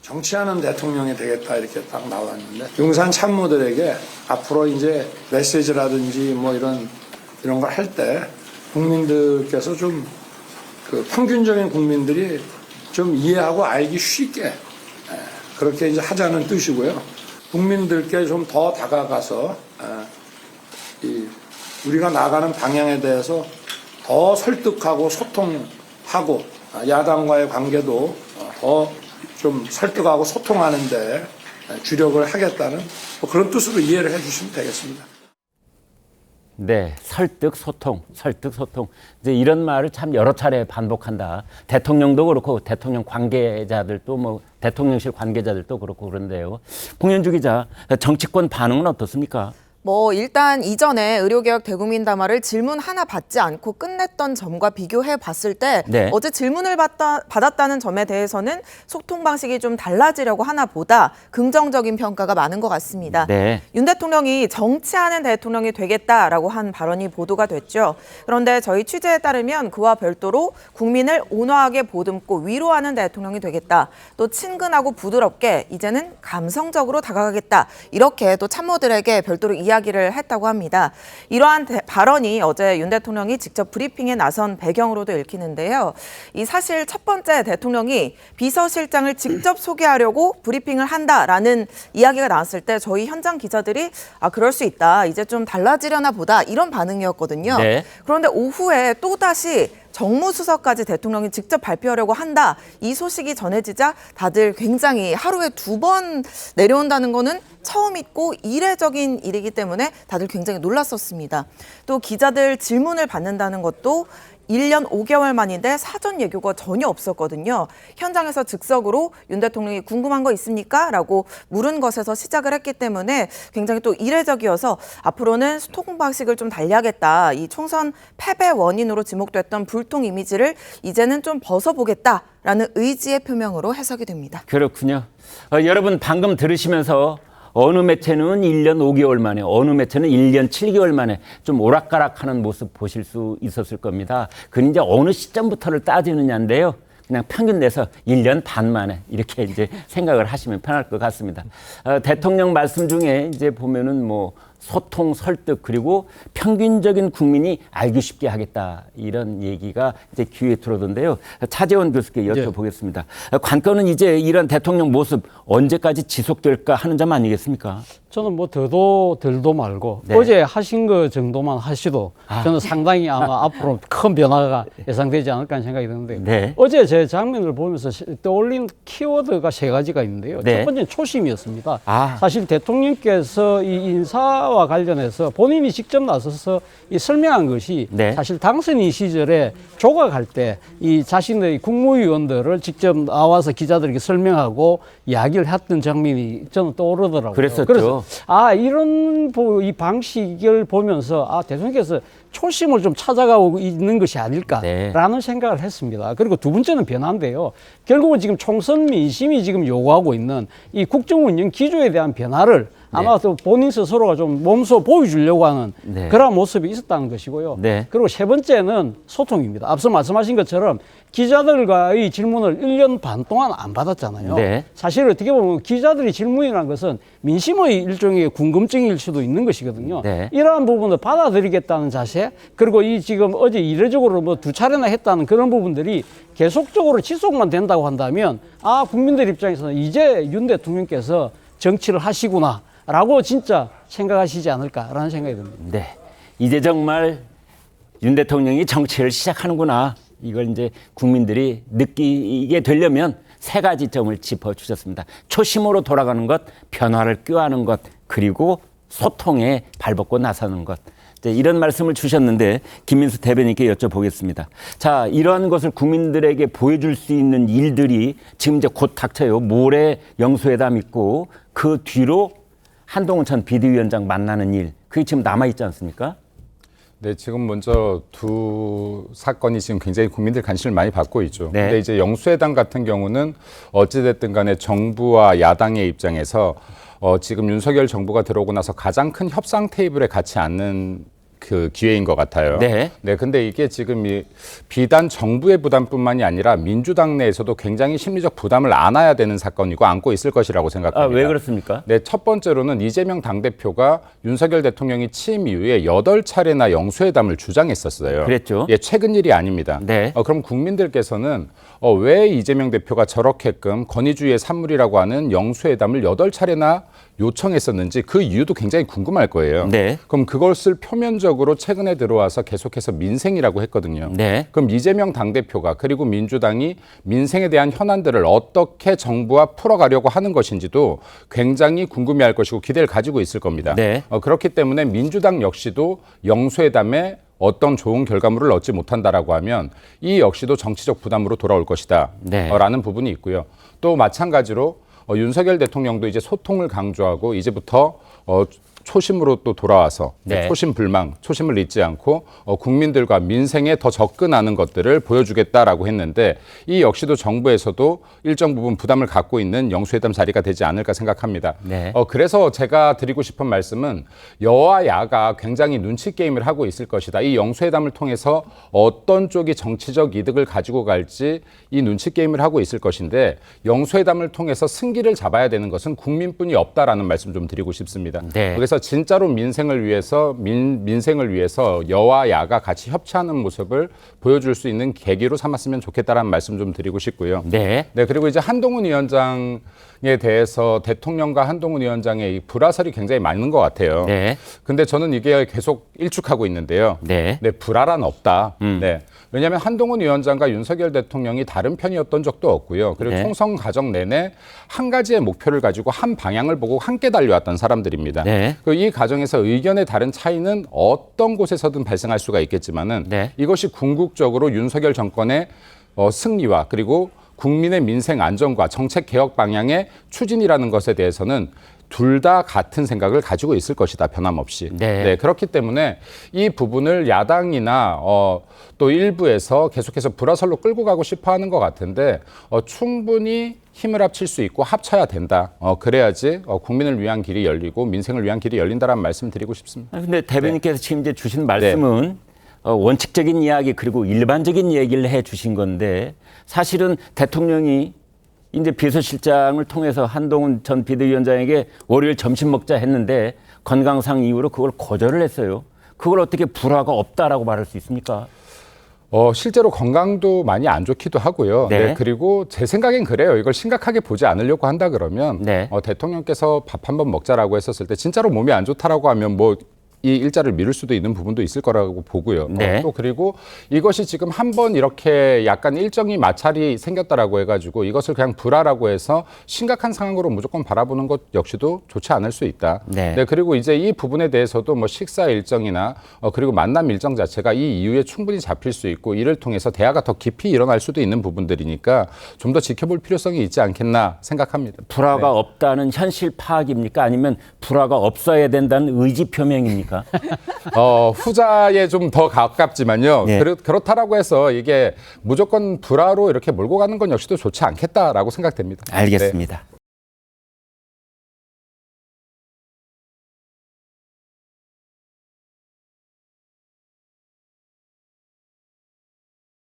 정치하는 대통령이 되겠다 이렇게 딱 나왔는데 용산 참모들에게 앞으로 이제 메시지라든지 뭐 이런 걸 할 때 국민들께서 좀 그 평균적인 국민들이 좀 이해하고 알기 쉽게 그렇게 이제 하자는 뜻이고요. 국민들께 좀 더 다가가서 우리가 나가는 방향에 대해서 더 설득하고 소통하고 야당과의 관계도 더 좀 설득하고 소통하는데 주력을 하겠다는 뭐 그런 뜻으로 이해를 해주시면 되겠습니다. 네, 설득, 소통. 이제 이런 말을 참 여러 차례 반복한다. 대통령도 그렇고 대통령 관계자들도 뭐 대통령실 관계자들도 그렇고 그런데요. 공현주 기자, 정치권 반응은 어떻습니까? 일단 이전에 의료개혁 대국민 담화를 질문 하나 받지 않고 끝냈던 점과 비교해 봤을 때 네. 어제 질문을 받았다는 점에 대해서는 소통 방식이 좀 달라지려고 하나 보다 긍정적인 평가가 많은 것 같습니다. 네. 윤 대통령이 정치하는 대통령이 되겠다라고 한 발언이 보도가 됐죠. 그런데 저희 취재에 따르면 그와 별도로 국민을 온화하게 보듬고 위로하는 대통령이 되겠다. 또 친근하고 부드럽게 이제는 감성적으로 다가가겠다. 이렇게 또 참모들에게 별도로 이야기를 했다고 합니다. 이러한 발언이 어제 윤 대통령이 직접 브리핑에 나선 배경으로도 읽히는데요. 이 사실 첫 번째 대통령이 비서실장을 직접 소개하려고 브리핑을 한다라는 이야기가 나왔을 때 저희 현장 기자들이 그럴 수 있다. 이제 좀 달라지려나 보다. 이런 반응이었거든요. 네. 그런데 오후에 또다시 정무수석까지 대통령이 직접 발표하려고 한다. 이 소식이 전해지자 다들 굉장히 하루에 2번 내려온다는 거는 처음 있고 이례적인 일이기 때문에 다들 굉장히 놀랐었습니다. 또 기자들 질문을 받는다는 것도 1년 5개월 만인데 사전 예고가 전혀 없었거든요. 현장에서 즉석으로 윤 대통령이 궁금한 거 있습니까? 라고 물은 것에서 시작을 했기 때문에 굉장히 또 이례적이어서 앞으로는 소통 방식을 좀 달리하겠다. 이 총선 패배 원인으로 지목됐던 불통 이미지를 이제는 좀 벗어보겠다라는 의지의 표명으로 해석이 됩니다. 그렇군요. 여러분 방금 들으시면서 어느 매체는 1년 5개월 만에, 어느 매체는 1년 7개월 만에 좀 오락가락하는 모습 보실 수 있었을 겁니다. 그건 이제 어느 시점부터를 따지느냐인데요. 그냥 평균 내서 1년 반 만에 이렇게 이제 생각을 하시면 편할 것 같습니다. 대통령 말씀 중에 이제 보면은 뭐 소통, 설득, 그리고 평균적인 국민이 알기 쉽게 하겠다. 이런 얘기가 이제 귀에 들어오던데요. 차재원 교수께 여쭤보겠습니다. 관건은 이제 이런 대통령 모습 언제까지 지속될까 하는 점 아니겠습니까? 저는 뭐 더도 덜도 말고 네. 어제 하신 거 정도만 하시도 저는 상당히 아마 앞으로 큰 변화가 예상되지 않을까 하는 생각이 드는데 네. 어제 제 장면을 보면서 떠올린 키워드가 3가지가 있는데요. 네. 첫 번째는 초심이었습니다. 아. 사실 대통령께서 이 인사와 관련해서 본인이 직접 나서서 이 설명한 것이 네. 사실 당선인 시절에 조각할 때 이 자신의 국무위원들을 직접 나와서 기자들에게 설명하고 이야기를 했던 장면이 저는 떠오르더라고요. 그랬었죠. 그래서 이런 이 방식을 보면서 대통령께서 초심을 좀 찾아가고 있는 것이 아닐까라는 네. 생각을 했습니다. 그리고 두 번째는 변화인데요. 결국은 지금 총선 민심이 지금 요구하고 있는 이 국정운영 기조에 대한 변화를 아마 또 본인 스스로가 좀 몸소 보여주려고 하는 그런 모습이 있었다는 것이고요. 네. 그리고 세 번째는 소통입니다. 앞서 말씀하신 것처럼 기자들과의 질문을 1년 반 동안 안 받았잖아요. 네. 사실 어떻게 보면 기자들이 질문이라는 것은 민심의 일종의 궁금증일 수도 있는 것이거든요. 네. 이러한 부분을 받아들이겠다는 자세, 그리고 이 지금 어제 이례적으로 뭐 2차례나 했다는 그런 부분들이 계속적으로 지속만 된다고 한다면 국민들 입장에서는 이제 윤 대통령께서 정치를 하시구나 라고 진짜 생각하시지 않을까라는 생각이 듭니다. 네. 이제 정말 윤 대통령이 정치를 시작하는구나. 이걸 이제 국민들이 느끼게 되려면 3가지 점을 짚어주셨습니다. 초심으로 돌아가는 것, 변화를 꾀하는 것, 그리고 소통에 발벗고 나서는 것. 이런 말씀을 주셨는데 김민수 대변인께 여쭤보겠습니다. 자, 이러한 것을 국민들에게 보여줄 수 있는 일들이 지금 이제 곧 닥쳐요. 모레 영수회담 있고 그 뒤로 한동훈 전 비대위원장 만나는 일, 그게 지금 남아있지 않습니까? 네, 지금 먼저 두 사건이 지금 굉장히 국민들 관심을 많이 받고 있죠. 네. 근데 이제 영수회담 같은 경우는 어찌됐든 간에 정부와 야당의 입장에서 지금 윤석열 정부가 들어오고 나서 가장 큰 협상 테이블에 같이 앉는 그 기회인 것 같아요. 네. 네, 근데 이게 지금 비단 정부의 부담뿐만이 아니라 민주당 내에서도 굉장히 심리적 부담을 안아야 되는 사건이고 안고 있을 것이라고 생각합니다. 왜 그렇습니까? 네, 첫 번째로는 이재명 당대표가 윤석열 대통령이 취임 이후에 8차례나 영수회담을 주장했었어요. 그랬죠. 예, 최근 일이 아닙니다. 네. 그럼 국민들께서는 왜 이재명 대표가 저렇게끔 권위주의의 산물이라고 하는 영수회담을 8차례나 요청했었는지 그 이유도 굉장히 궁금할 거예요. 네. 그럼 그것을 표면적으로 최근에 들어와서 계속해서 민생이라고 했거든요. 네. 그럼 이재명 당대표가 그리고 민주당이 민생에 대한 현안들을 어떻게 정부와 풀어가려고 하는 것인지도 굉장히 궁금해할 것이고 기대를 가지고 있을 겁니다. 네. 그렇기 때문에 민주당 역시도 영수회담에 어떤 좋은 결과물을 얻지 못한다라고 하면 이 역시도 정치적 부담으로 돌아올 것이다. 네. 라는 부분이 있고요. 또 마찬가지로 윤석열 대통령도 이제 소통을 강조하고 이제부터 초심으로 또 돌아와서 네. 초심 불망, 초심을 잊지 않고 국민들과 민생에 더 접근하는 것들을 보여주겠다라고 했는데 이 역시도 정부에서도 일정 부분 부담을 갖고 있는 영수회담 자리가 되지 않을까 생각합니다. 네. 그래서 제가 드리고 싶은 말씀은 여와 야가 굉장히 눈치 게임을 하고 있을 것이다. 이 영수회담을 통해서 어떤 쪽이 정치적 이득을 가지고 갈지 이 눈치 게임을 하고 있을 것인데 영수회담을 통해서 승기를 잡아야 되는 것은 국민뿐이 없다라는 말씀 좀 드리고 싶습니다. 네. 그래서 진짜로 민생을 위해서 민생을 위해서 여와 야가 같이 협치하는 모습을 보여줄 수 있는 계기로 삼았으면 좋겠다라는 말씀 좀 드리고 싶고요. 네. 네, 그리고 이제 한동훈 위원장에 대해서 대통령과 한동훈 위원장의 이 불화설이 굉장히 많은 것 같아요. 네. 근데 저는 이게 계속 일축하고 있는데요. 네. 불화란 없다. 네. 왜냐하면 한동훈 위원장과 윤석열 대통령이 다른 편이었던 적도 없고요. 그리고 네. 총선 과정 내내 한 가지의 목표를 가지고 한 방향을 보고 함께 달려왔던 사람들입니다. 네. 이 과정에서 의견의 다른 차이는 어떤 곳에서든 발생할 수가 있겠지만은 네. 이것이 궁극적으로 윤석열 정권의 승리와 그리고 국민의 민생 안정과 정책 개혁 방향의 추진이라는 것에 대해서는 둘 다 같은 생각을 가지고 있을 것이다. 변함없이. 네. 그렇기 때문에 이 부분을 야당이나 또 일부에서 계속해서 불화설로 끌고 가고 싶어 하는 것 같은데 충분히 힘을 합칠 수 있고 합쳐야 된다. 그래야지 국민을 위한 길이 열리고 민생을 위한 길이 열린다라는 말씀 드리고 싶습니다. 근데 대변인께서 지금 이제 주신 말씀은 원칙적인 이야기 그리고 일반적인 얘기를 해 주신 건데 사실은 대통령이 이제 비서실장을 통해서 한동훈 전 비대위원장에게 월요일 점심 먹자 했는데 건강상 이유로 그걸 거절을 했어요. 그걸 어떻게 불화가 없다라고 말할 수 있습니까? 실제로 건강도 많이 안 좋기도 하고요. 네. 네, 그리고 제 생각엔 그래요. 이걸 심각하게 보지 않으려고 한다 그러면 네. 대통령께서 밥 한번 먹자라고 했었을 때 진짜로 몸이 안 좋다라고 하면 이 일자를 미룰 수도 있는 부분도 있을 거라고 보고요. 네. 또 그리고 이것이 지금 한번 이렇게 약간 일정이 마찰이 생겼다라고 해가지고 이것을 그냥 불화라고 해서 심각한 상황으로 무조건 바라보는 것 역시도 좋지 않을 수 있다. 네. 그리고 이제 이 부분에 대해서도 식사 일정이나 그리고 만남 일정 자체가 이 이후에 충분히 잡힐 수 있고 이를 통해서 대화가 더 깊이 일어날 수도 있는 부분들이니까 좀 더 지켜볼 필요성이 있지 않겠나 생각합니다. 불화가 없다는 현실 파악입니까? 아니면 불화가 없어야 된다는 의지 표명입니까? 후자에 좀 더 가깝지만요. 네. 그렇다라고 해서 이게 무조건 불화로 이렇게 몰고 가는 건 역시도 좋지 않겠다라고 생각됩니다. 알겠습니다.